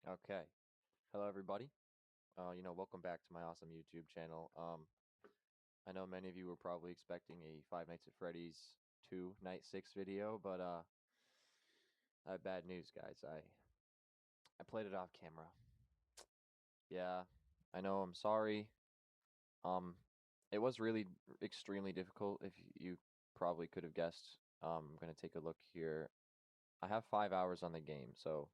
Okay. Hello, everybody. Welcome back to my awesome YouTube channel. I know many of you were probably expecting a Five Nights at Freddy's 2 Night 6 video, but I have bad news, guys. I played it off camera. Yeah, I know. I'm sorry. Um, it was really extremely difficult. If you probably could have guessed. I'm gonna take a look here. I have 5 hours on the game, so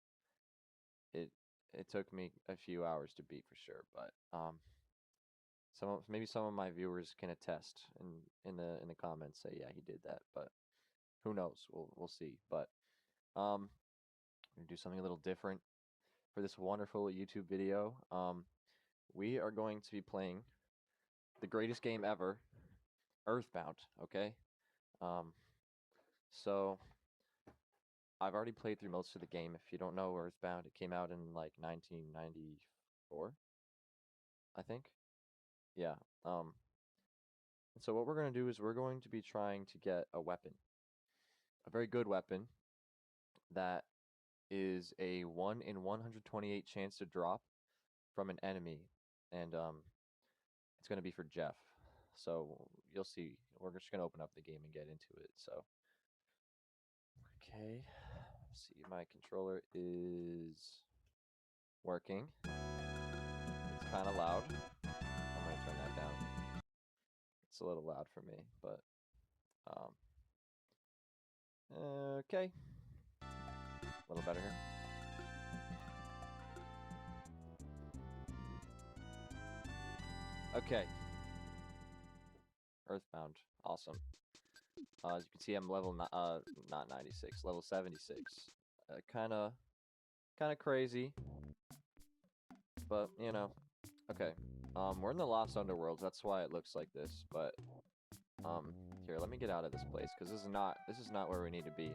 it it took me a few hours to beat for sure, but maybe some of my viewers can attest in the comments, say yeah, he did that, but who knows? We'll see. But I'm gonna do something a little different for this wonderful YouTube video. We are going to be playing the greatest game ever, Earthbound. Okay. Um, so I've already played through most of the game. If you don't know Earthbound, it came out in like 1994, I think. Yeah. Um, and so what we're going to do is we're going to be trying to get a weapon, a very good weapon that is a 1 in 128 chance to drop from an enemy, and it's going to be for Jeff. So you'll see. We're just going to open up the game and get into it. So, okay. Let's see. My controller is working. It's kind of loud. I'm going to turn that down. It's a little loud for me, but um, okay. A little better here. Okay. Earthbound. Awesome. As you can see, I'm level not 96, level 76. Kind of crazy, but you know. Okay. We're in the Lost Underworlds. That's why it looks like this. But here, let me get out of this place because this is not where we need to be.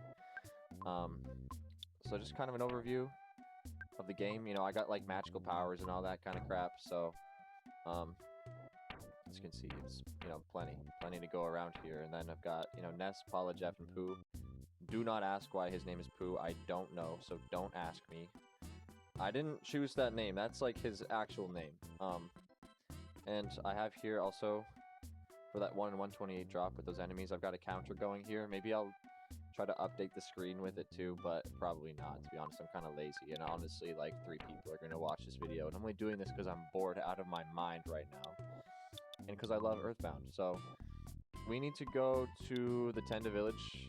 So just kind of an overview of the game. You know, I got like magical powers and all that kind of crap. So, as you can see, it's plenty to go around here. And then I've got Ness, Paula, Jeff, and Pooh. Do not ask why his name is Pooh. I don't know, so don't ask me. I didn't choose that name. That's like his actual name. And I have here also for that 1 in 128 drop with those enemies, I've got a counter going here. Maybe I'll try to update the screen with it too, but probably not. To be honest, I'm kind of lazy, and honestly, like 3 people are gonna watch this video, and I'm only doing this because I'm bored out of my mind right now, and because I love Earthbound. So we need to go to the Tenda village.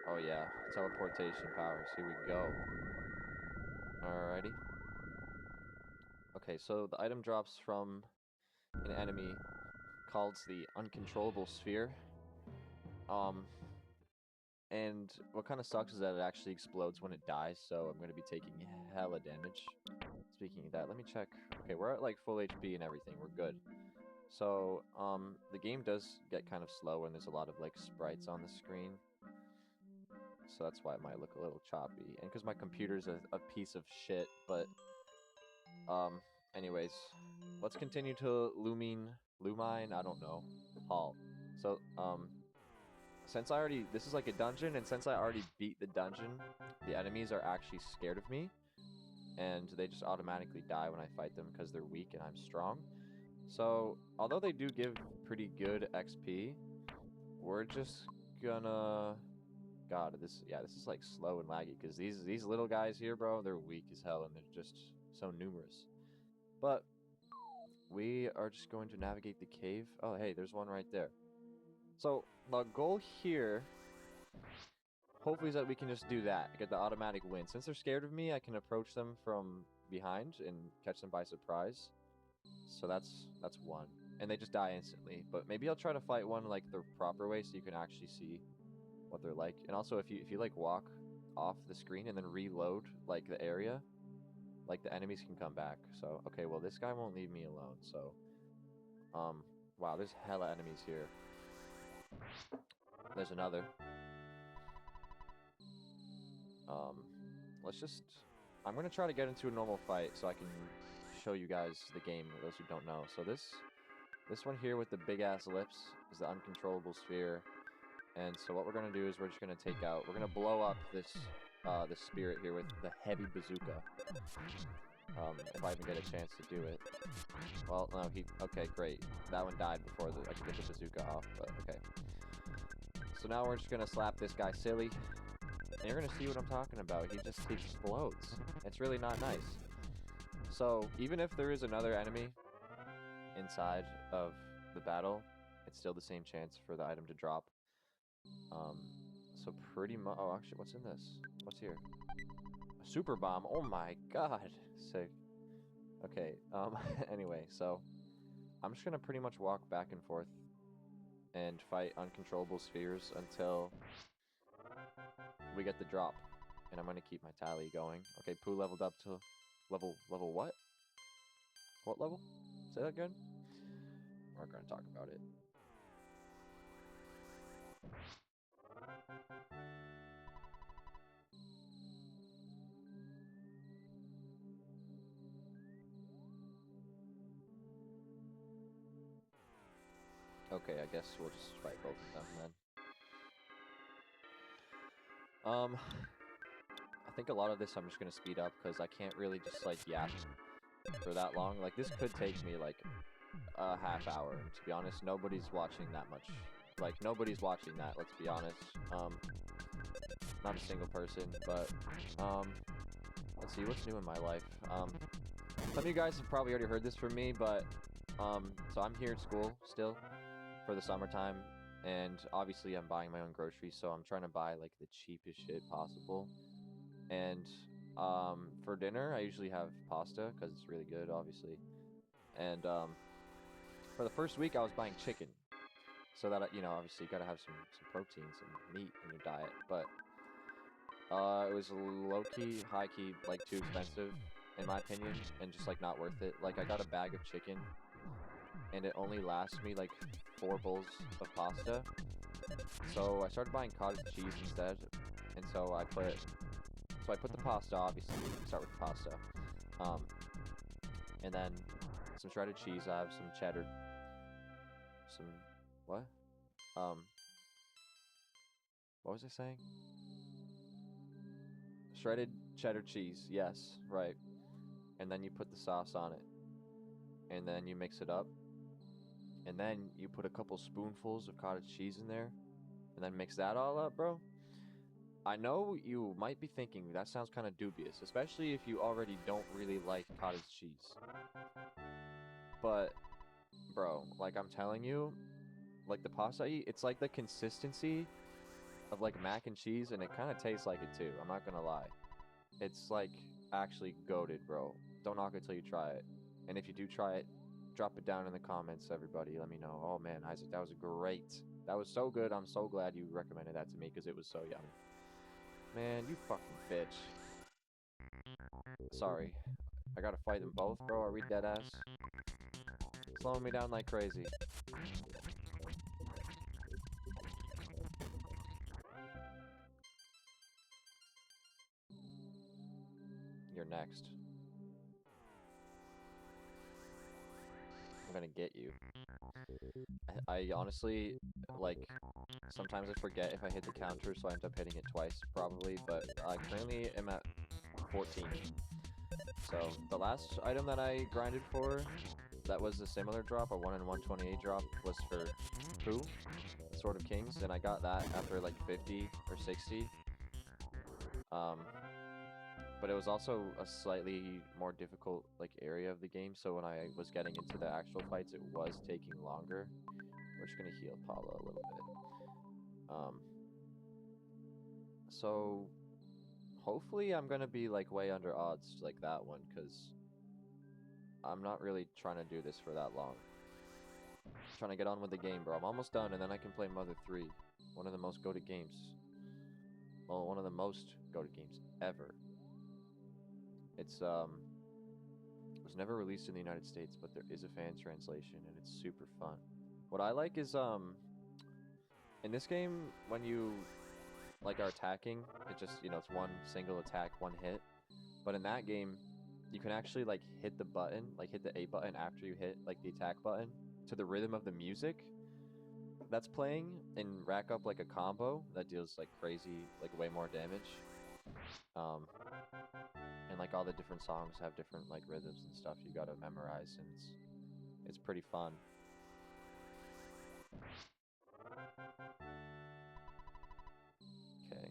Oh yeah, teleportation powers. Here we go. Alrighty. Okay, so the item drops from an enemy called the Uncontrollable Sphere. And what kind of sucks is that it actually explodes when it dies, so I'm going to be taking hella damage. Speaking of that, let me check. Okay, we're at like full HP and everything. We're good. So, the game does get kind of slow when there's a lot of like sprites on the screen. So that's why it might look a little choppy. And because my computer's a piece of shit, but, anyways, let's continue to Lumine, I don't know, Hall. So, this is like a dungeon, and since I already beat the dungeon, the enemies are actually scared of me, and they just automatically die when I fight them because they're weak and I'm strong. So, although they do give pretty good XP, we're just gonna... God, this is like slow and laggy, because these little guys here, bro, they're weak as hell, and they're just so numerous. But we are just going to navigate the cave. Oh, hey, there's one right there. So, the goal here, hopefully, is that we can just do that, get the automatic win. Since they're scared of me, I can approach them from behind and catch them by surprise. So that's one. And they just die instantly. But maybe I'll try to fight one like the proper way so you can actually see what they're like. And also, if you like walk off the screen and then reload like the area, like the enemies can come back. So, okay, well, this guy won't leave me alone. So, wow, there's hella enemies here. There's another. Let's just... I'm going to try to get into a normal fight so I can show you guys the game, those who don't know. So this one here with the big-ass lips is the Uncontrollable Sphere. And so what we're going to do is we're just going to take out... We're going to blow up this the spirit here with the heavy bazooka. If I even get a chance to do it. Well, no, okay, great. That one died before I could get the bazooka off, but okay. So now we're just gonna slap this guy silly, and you're gonna see what I'm talking about. He just explodes. It's really not nice. So, even if there is another enemy inside of the battle, it's still the same chance for the item to drop. So pretty much... Oh, actually, what's in this? What's here? A super bomb. Oh my god. Sick. Okay, anyway, so... I'm just gonna pretty much walk back and forth and fight uncontrollable spheres until we get the drop. And I'm gonna keep my tally going. Okay, Pooh leveled up to level what? What level? Say that again? We're gonna talk about it. Okay, I guess we'll just fight both of them then. I think a lot of this I'm just gonna speed up because I can't really just like yap for that long. Like this could take me like a half hour. To be honest, nobody's watching that much. Like nobody's watching that. Let's be honest. Not a single person. But let's see what's new in my life. Some of you guys have probably already heard this from me, but so I'm here at school still for the summertime, and obviously I'm buying my own groceries, so I'm trying to buy like the cheapest shit possible. And for dinner, I usually have pasta because it's really good, obviously. And for the first week, I was buying chicken, so that you know, obviously, you gotta have some protein, some meat in your diet. But it was low key, high key, like too expensive, in my opinion, and just like not worth it. Like I got a bag of chicken, and it only lasts me like 4 bowls of pasta. So I started buying cottage cheese instead, and so I put the pasta, obviously, start with the pasta. And then some shredded cheese, I have some cheddar, what? What was I saying? Shredded cheddar cheese, yes, right. And then you put the sauce on it. And then you mix it up. And then you put a couple spoonfuls of cottage cheese in there. And then mix that all up, bro. I know you might be thinking, that sounds kind of dubious, especially if you already don't really like cottage cheese. But, bro, like I'm telling you, like the pasta I eat, it's like the consistency of like mac and cheese, and it kind of tastes like it too, I'm not gonna lie. It's like actually goated, bro. Don't knock it till you try it. And if you do try it, drop it down in the comments, everybody. Let me know. Oh man, Isaac, that was great. That was so good. I'm so glad you recommended that to me because it was so yummy. Man, you fucking bitch. Sorry. I gotta fight them both, bro. Are we dead ass? Slowing me down like crazy. You're next. I'm gonna get you. I honestly, like, sometimes I forget if I hit the counter, so I end up hitting it twice, probably, but I currently am at 14. So, the last item that I grinded for, that was a similar drop, a 1 in 128 drop, was for Pooh, Sword of Kings, and I got that after like 50 or 60. But it was also a slightly more difficult like area of the game, so when I was getting into the actual fights, it was taking longer. We're just gonna heal Paula a little bit. So hopefully I'm gonna be like way under odds like that one, because I'm not really trying to do this for that long. I'm trying to get on with the game, bro. I'm almost done, and then I can play Mother 3. One of the most goated games. Well, one of the most goated games ever. It was never released in the United States, but there is a fan translation, and it's super fun. What I like is, in this game, when you, like, are attacking, it just, you know, it's one single attack, one hit. But in that game, you can actually, like, hit the button, like, hit the A button after you hit, like, the attack button to the rhythm of the music that's playing and rack up, like, a combo that deals, like, crazy, like, way more damage. Um, and like all the different songs have different like rhythms and stuff you gotta memorize, and it's pretty fun. Okay.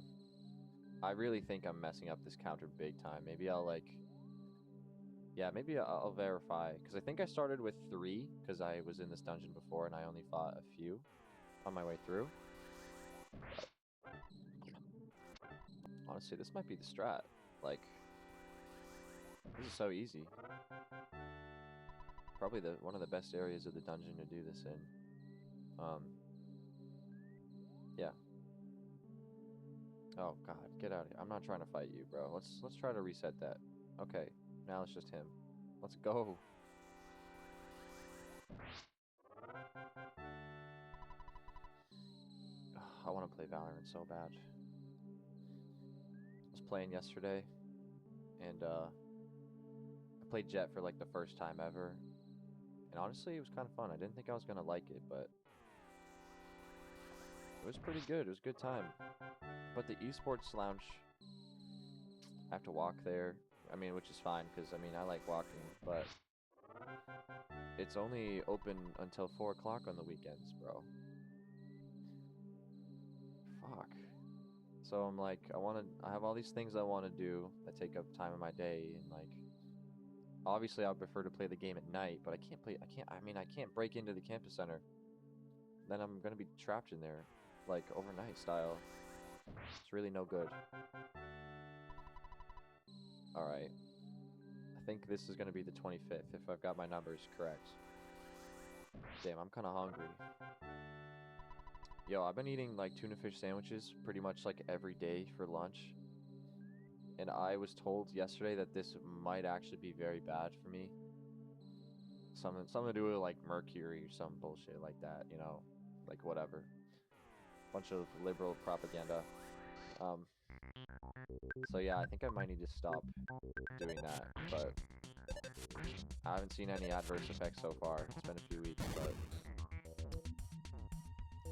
I really think I'm messing up this counter big time. Maybe I'll like, yeah, maybe I'll verify, because I think I started with 3 because I was in this dungeon before and I only fought a few on my way through. Honestly, this might be the strat. Like, this is so easy. Probably one of the best areas of the dungeon to do this in. Yeah. Oh God, get out of here! I'm not trying to fight you, bro. Let's try to reset that. Okay, now it's just him. Let's go. I want to play Valorant so bad. I was playing yesterday, and I played Jet for like the first time ever, and honestly, it was kind of fun. I didn't think I was gonna like it, but it was pretty good. It was a good time. But the esports lounge, I have to walk there. I mean, which is fine, because I mean, I like walking, but it's only open until 4 o'clock on the weekends, bro. Fuck. So I'm like, I have all these things I want to do that take up time in my day, and like, obviously I'd prefer to play the game at night, but I can't break into the campus center. Then I'm gonna be trapped in there, like overnight style. It's really no good. Alright. I think this is gonna be the 25th, if I've got my numbers correct. Damn, I'm kinda hungry. Yo, I've been eating like tuna fish sandwiches pretty much like every day for lunch. And I was told yesterday that this might actually be very bad for me. Something to do with like mercury or some bullshit like that, you know, like whatever. Bunch of liberal propaganda. So yeah, I think I might need to stop doing that, but I haven't seen any adverse effects so far. It's been a few weeks, but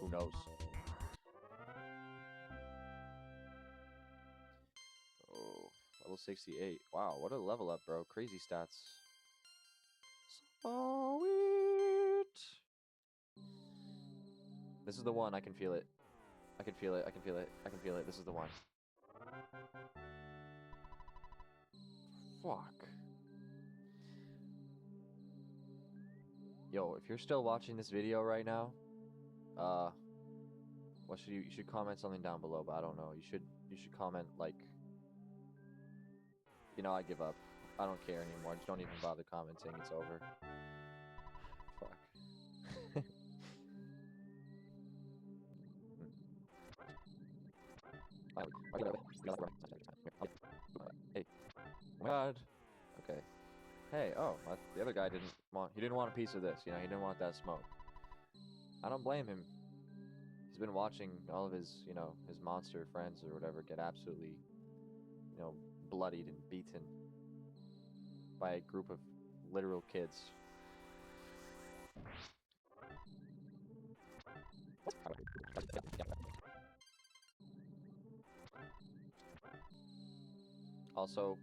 who knows? Oh, level 68. Wow, what a level up, bro. Crazy stats. Oh, it. This is the one. I can feel it. I can feel it. I can feel it. I can feel it. This is the one. Fuck. Yo, if you're still watching this video right now, what should you should comment something down below, but I don't know. You should comment like, you know, I give up. I don't care anymore. Just don't even bother commenting. It's over. Fuck. Hey. Oh my God. Okay. Hey, oh, the other guy he didn't want a piece of this, you know, he didn't want that smoke. I don't blame him. He's been watching all of his, you know, his monster friends or whatever get absolutely, you know, bloodied and beaten by a group of literal kids. Also,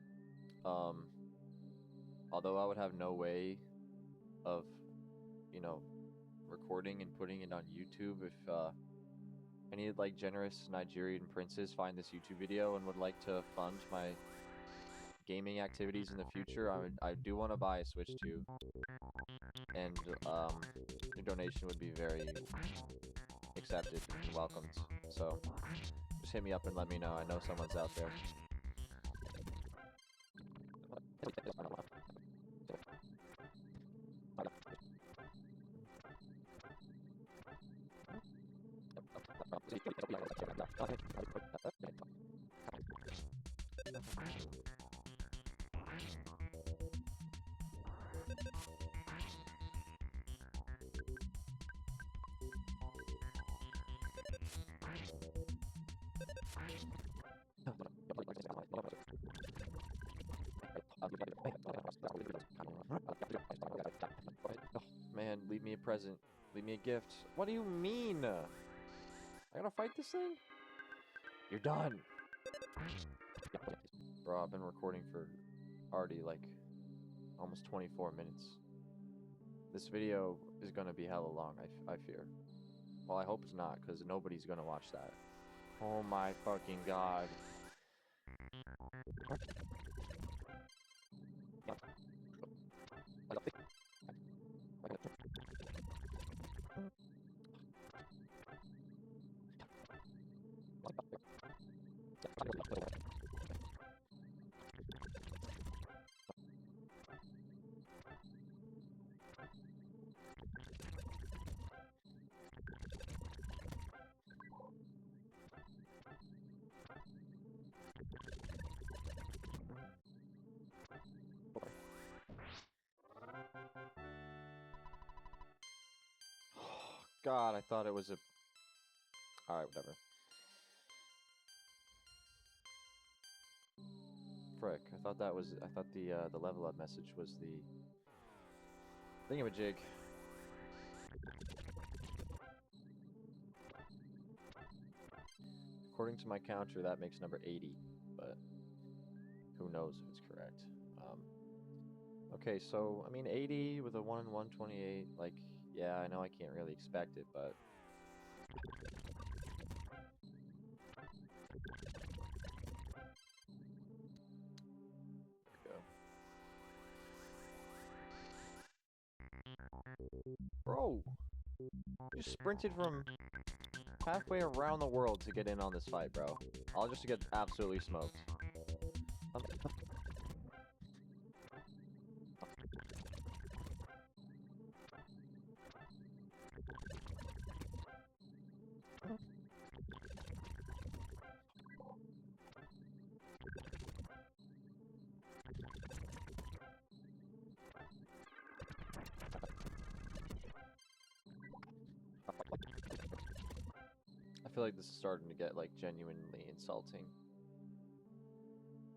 although I would have no way of, you know, recording and putting it on YouTube, if any like generous Nigerian princes find this YouTube video and would like to fund my gaming activities in the future, I do want to buy a Switch 2, and your donation would be very accepted and welcomed. So just hit me up and let me know. I know someone's out there. Man, leave me a present. Leave me a gift. What do you mean? I gotta fight this thing? You're done. Bro, I've been recording for already like almost 24 minutes. This video is gonna be hella long, I fear. Well, I hope it's not, because nobody's gonna watch that. Oh my fucking god. God, I thought it was a... Alright, whatever. Frick, I thought that was... I thought the level up message was the... thingamajig. According to my counter, that makes number 80, but... who knows if it's correct. Okay, so, I mean, 80 with a 1 and 128, like, yeah, I know I can't really expect it, but... There we go. Bro! You sprinted from halfway around the world to get in on this fight, bro. I'll just get absolutely smoked. I feel like this is starting to get, like, genuinely insulting.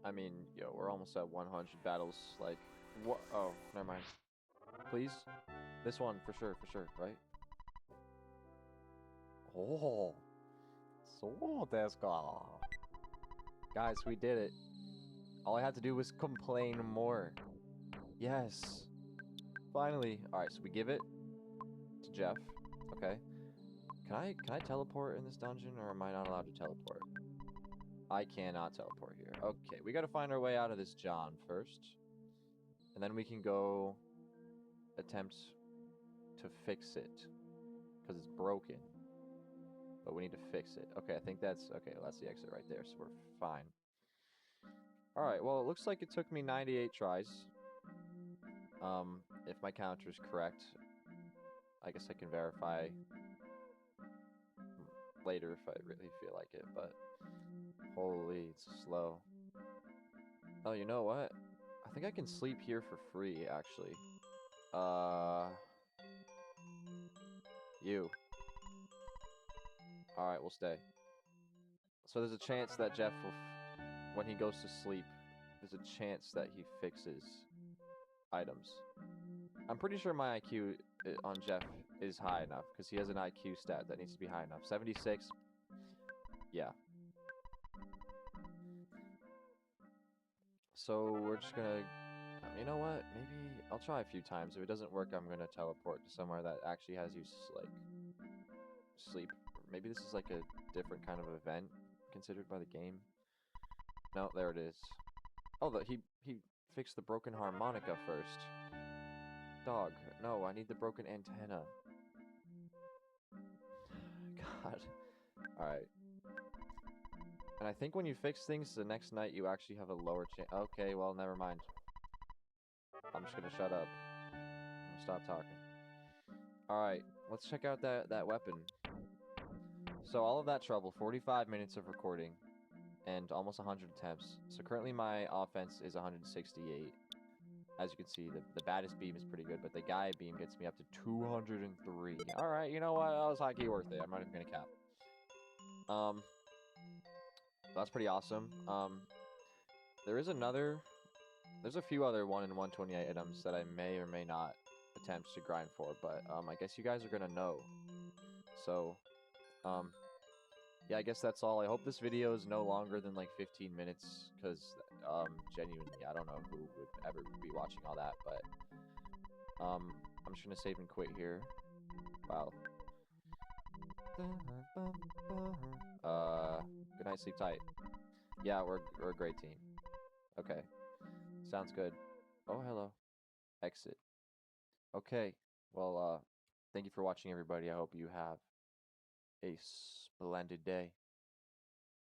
I mean, yo, we're almost at 100 battles, like, what? Oh, never mind. Please? This one, for sure, right? Oh, so desu ka. Guys, we did it. All I had to do was complain more. Yes. Finally. Alright, so we give it to Jeff. Okay. Can I teleport in this dungeon, or am I not allowed to teleport? I cannot teleport here. Okay, we gotta find our way out of this John first. And then we can go attempt to fix it. Because it's broken. But we need to fix it. Okay, I think that's... Okay, well, that's the exit right there, so we're fine. Alright, well, it looks like it took me 98 tries. If my counter is correct, I guess I can verify later if I really feel like it, but... Holy, it's slow. Oh, you know what? I think I can sleep here for free, actually. You. Alright, we'll stay. So there's a chance that Jeff will... when he goes to sleep, there's a chance that he fixes items. I'm pretty sure my IQ on Jeff is high enough, because he has an IQ stat that needs to be high enough. 76? Yeah. So we're just gonna... you know what? Maybe I'll try a few times. If it doesn't work, I'm gonna teleport to somewhere that actually has you, like, sleep. Maybe this is like a different kind of event considered by the game. No, there it is. Oh, he fixed the broken harmonica first. Dog. No, I need the broken antenna. God. Alright. And I think when you fix things the next night, you actually have a lower chance. Okay, well, never mind. I'm just gonna shut up. I'm gonna stop talking. Alright, let's check out that weapon. So all of that trouble, 45 minutes of recording, and almost 100 attempts. So currently my offense is 168. As you can see, the baddest beam is pretty good, but the Gaia beam gets me up to 203. Alright, you know what? That was high-key worth it. I'm not even gonna cap. That's pretty awesome. There's a few other 1 in 128 items that I may or may not attempt to grind for, but I guess you guys are gonna know. So, yeah, I guess that's all. I hope this video is no longer than like 15 minutes, because Genuinely, I don't know who would ever be watching all that, but I'm just gonna save and quit here. Wow. Good night, sleep tight. Yeah, we're a great team. Okay, sounds good. Oh, hello. Exit. Okay. Well, thank you for watching, everybody. I hope you have a splendid day.